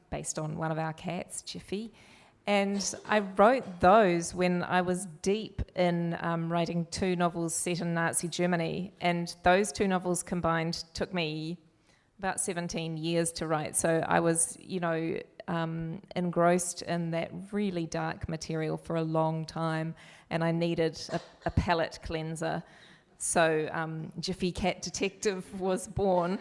based on one of our cats, Jiffy, and I wrote those when I was deep in writing 2 novels set in Nazi Germany, and those 2 novels combined took me about 17 years to write. So I was, engrossed in that really dark material for a long time, and I needed a palate cleanser. So Jiffy Cat Detective was born.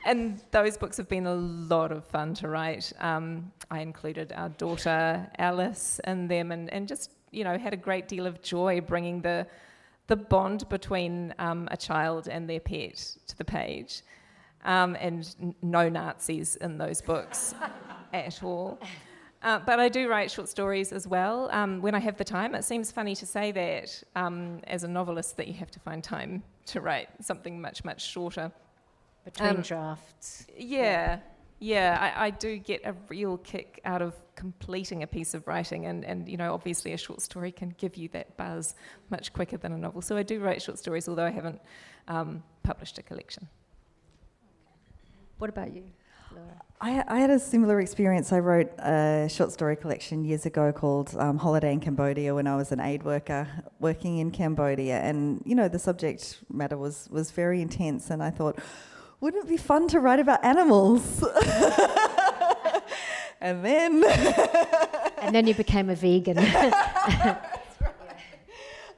And those books have been a lot of fun to write. I included our daughter Alice in them, and just had a great deal of joy bringing the bond between a child and their pet to the page, and no Nazis in those books at all. But I do write short stories as well when I have the time. It seems funny to say that as a novelist, that you have to find time to write something much, much shorter. Between drafts. Yeah, I do get a real kick out of completing a piece of writing, and obviously a short story can give you that buzz much quicker than a novel. So I do write short stories, although I haven't published a collection. What about you, Laura? I had a similar experience. I wrote a short story collection years ago called Holiday in Cambodia when I was an aid worker working in Cambodia, and the subject matter was very intense, and I thought, wouldn't it be fun to write about animals? And then you became a vegan.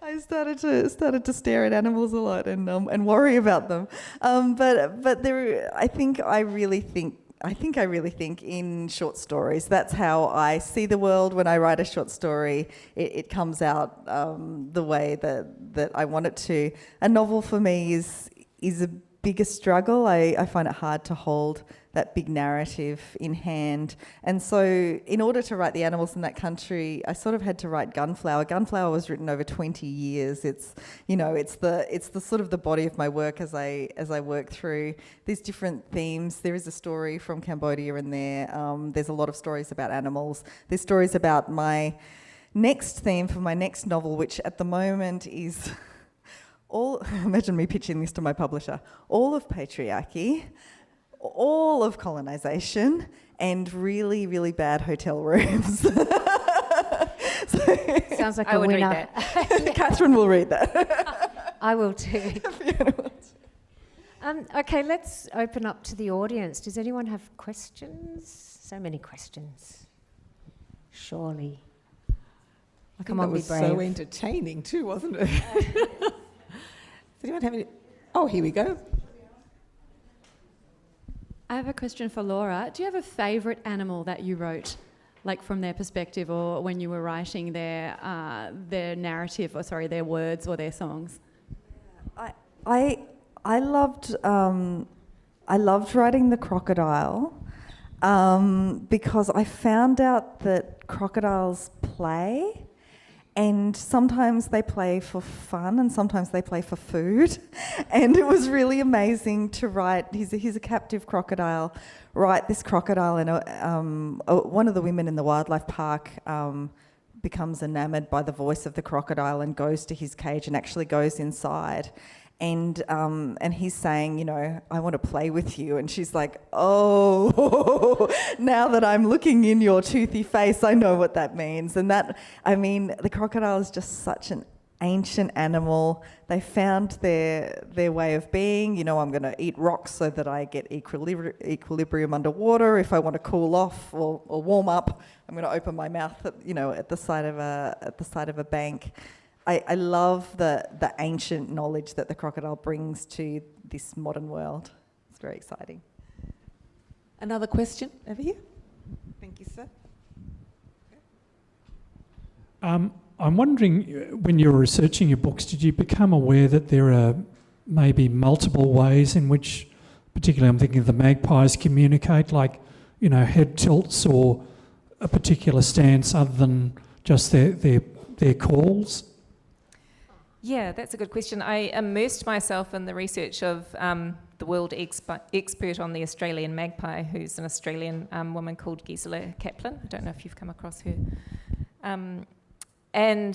I started to stare at animals a lot and worry about them. But there, I think I really think in short stories. That's how I see the world when I write a short story. It comes out the way that I want it to. A novel for me is a bigger struggle. I find it hard to hold that big narrative in hand. And so in order to write the animals in that country, I sort of had to write Gunflower. Gunflower was written over 20 years. It's the sort of the body of my work as I work through these different themes. There is a story from Cambodia in there. There's a lot of stories about animals. There's stories about my next theme for my next novel, which at the moment is imagine me pitching this to my publisher, all of patriarchy, all of colonisation, and really, really bad hotel rooms. Sounds like I a would winner. read that. Catherine will read that. I will too. Fiona will too. Okay, let's open up to the audience. Does anyone have questions? So many questions. Surely. Come on, be brave. That was so entertaining too, wasn't it? Does anyone have any? Oh, here we go. I have a question for Laura. Do you have a favourite animal that you wrote, like from their perspective, or when you were writing their narrative, or sorry, their words or their songs? I loved writing the crocodile because I found out that crocodiles play. And sometimes they play for fun and sometimes they play for food. And it was really amazing to write, he's a captive crocodile, write this crocodile, and one of the women in the wildlife park becomes enamoured by the voice of the crocodile and goes to his cage and actually goes inside. And he's saying, I want to play with you. And she's like, oh, now that I'm looking in your toothy face, I know what that means. And the crocodile is just such an ancient animal. They found their way of being. I'm going to eat rocks so that I get equilibrium underwater. If I want to cool off or warm up, I'm going to open my mouth at the side of a bank. I love the ancient knowledge that the crocodile brings to this modern world. It's very exciting. Another question over here. Thank you, sir. I'm wondering, when you were researching your books, did you become aware that there are maybe multiple ways in which, particularly I'm thinking of the magpies, communicate, like, head tilts or a particular stance other than just their calls? Yeah, that's a good question. I immersed myself in the research of the world expert on the Australian magpie, who's an Australian woman called Gisela Kaplan. I don't know if you've come across her. Even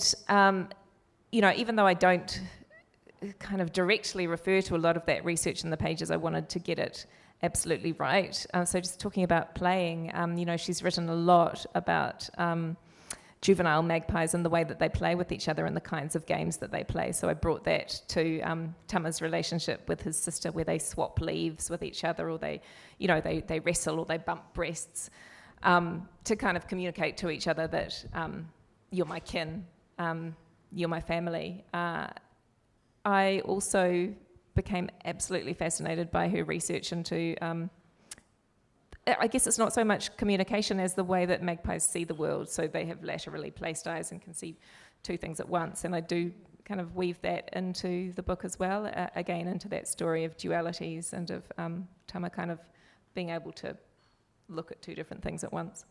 though I don't kind of directly refer to a lot of that research in the pages, I wanted to get it absolutely right. So just talking about playing, she's written a lot about juvenile magpies and the way that they play with each other and the kinds of games that they play. So I brought that to Tama's relationship with his sister, where they swap leaves with each other, or they wrestle, or they bump breasts, to kind of communicate to each other that you're my kin, you're my family. I also became absolutely fascinated by her research into, I guess it's not so much communication as the way that magpies see the world. So they have laterally placed eyes and can see two things at once. And I do kind of weave that into the book as well, again, into that story of dualities and of Tama kind of being able to look at two different things at once.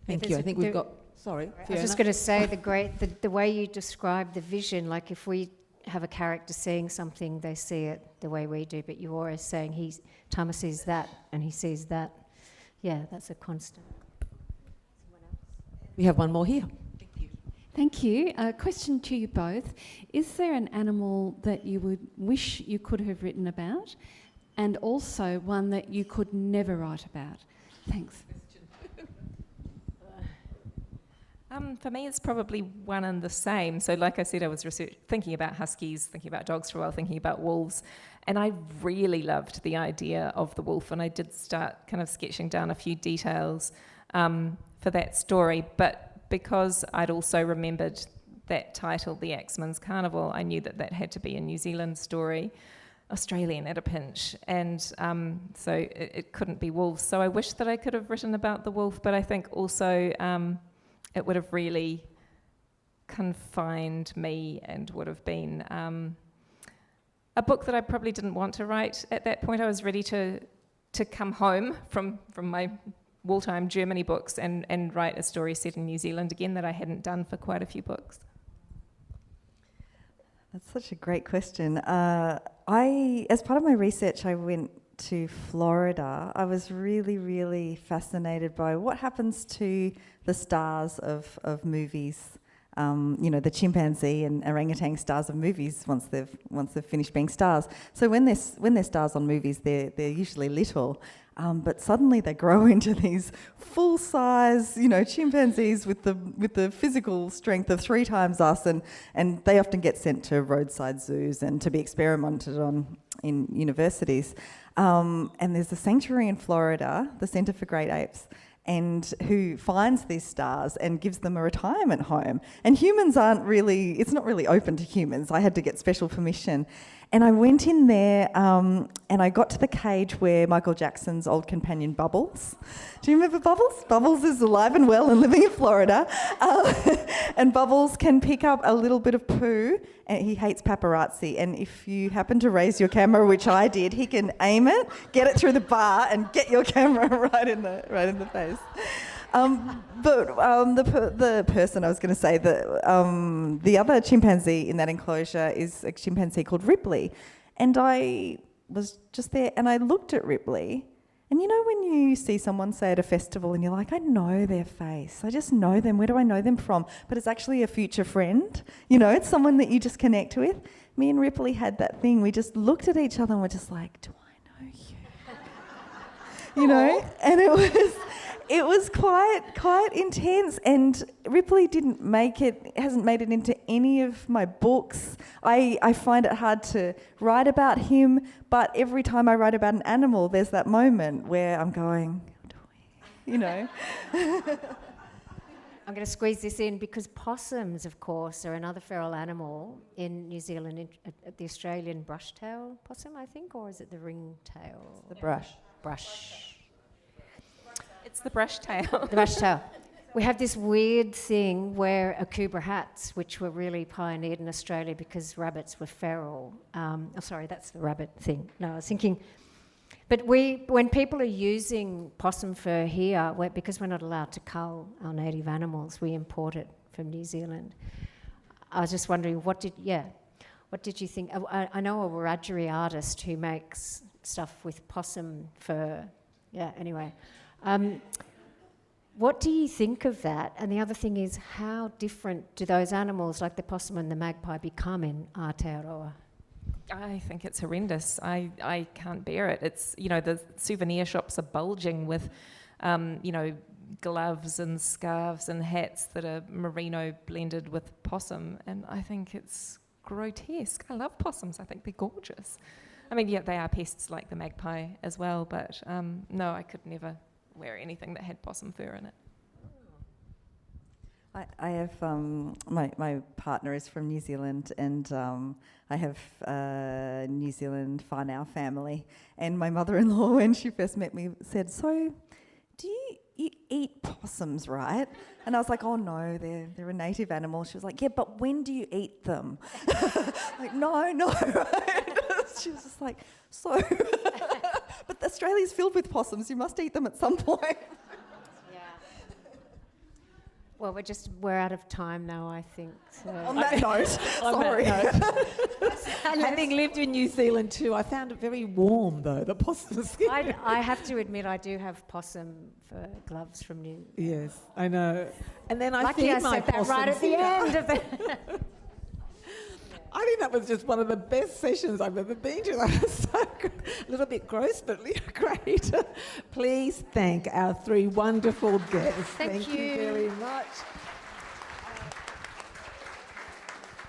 Thank you. I think we've got... Sorry, I was just going to say the way you describe the vision, like if we have a character seeing something, they see it the way we do, but you're always saying Tama sees that and he sees that. Yeah, that's a constant. We have one more here. Thank you. A question to you both. Is there an animal that you would wish you could have written about, and also one that you could never write about? Thanks. For me, it's probably one and the same. So like I said, I was thinking about huskies, thinking about dogs for a while, thinking about wolves. And I really loved the idea of the wolf. And I did start kind of sketching down a few details for that story. But because I'd also remembered that title, The Axeman's Carnival, I knew that had to be a New Zealand story, Australian at a pinch. And so it couldn't be wolves. So I wish that I could have written about the wolf, but I think also... it would have really confined me and would have been a book that I probably didn't want to write at that point. I was ready to come home from my wartime Germany books and write a story set in New Zealand again that I hadn't done for quite a few books. That's such a great question. As part of my research, I went to Florida. I was really, really fascinated by what happens to the stars of movies. The chimpanzee and orangutan stars of movies once they've finished being stars. So when they're stars on movies, they're usually little, but suddenly they grow into these full-size, chimpanzees with the physical strength of 3 times us, and they often get sent to roadside zoos and to be experimented on in universities. And there's a sanctuary in Florida, the Centre for Great Apes, and who finds these stars and gives them a retirement home. And humans it's not really open to humans. I had to get special permission. And I went in there and I got to the cage where Michael Jackson's old companion Bubbles. Do you remember Bubbles? Bubbles is alive and well and living in Florida. And Bubbles can pick up a little bit of poo, and he hates paparazzi. And if you happen to raise your camera, which I did, he can aim it, get it through the bar, and get your camera right in the face. The person I was going to say, the other chimpanzee in that enclosure is a chimpanzee called Ripley. And I was just there and I looked at Ripley. And when you see someone, say, at a festival and you're like, I know their face. I just know them. Where do I know them from? But it's actually a future friend. It's someone that you just connect with. Me and Ripley had that thing. We just looked at each other and we're just like, do I know you? And it was quite intense, and Ripley hasn't made it into any of my books. I find it hard to write about him, but every time I write about an animal, there's that moment where I'm going, I'm going to squeeze this in because possums, of course, are another feral animal in New Zealand, at the Australian brush-tail possum, I think, or is it the ringtail? The brush. It's the brush tail. The brush tail. We have this weird thing where akubra hats, which were really pioneered in Australia because rabbits were feral. That's the rabbit thing. No, I was thinking... But when people are using possum fur here, because we're not allowed to cull our native animals, we import it from New Zealand. I was just wondering, what did you think? I know a Wiradjuri artist who makes stuff with possum fur. Yeah, anyway... what do you think of that? And the other thing is, how different do those animals, like the possum and the magpie, become in Aotearoa? I think it's horrendous. I can't bear it. It's, the souvenir shops are bulging with, gloves and scarves and hats that are merino blended with possum, and I think it's grotesque. I love possums. I think they're gorgeous. I mean, yeah, they are pests like the magpie as well, but no, I could never wear anything that had possum fur in it. I have, my partner is from New Zealand, and I have New Zealand whānau family. And my mother-in-law, when she first met me, said, "So, do you eat possums, right?" And I was like, "Oh no, they're a native animal." She was like, "Yeah, but when do you eat them?" Like, no. She was just like, "So," but Australia's filled with possums. You must eat them at some point. Well, we're out of time now, I think. So. On that note, sorry. Having lived in New Zealand too, I found it very warm though, the possums. I have to admit, I do have possum fur gloves from New. Yes, I know. And then I Lucky feed I my said that possums. right at the end of it. I think that was just one of the best sessions I've ever been to. That was so good. A little bit gross, but great. Please thank our three wonderful guests. Thank you very much.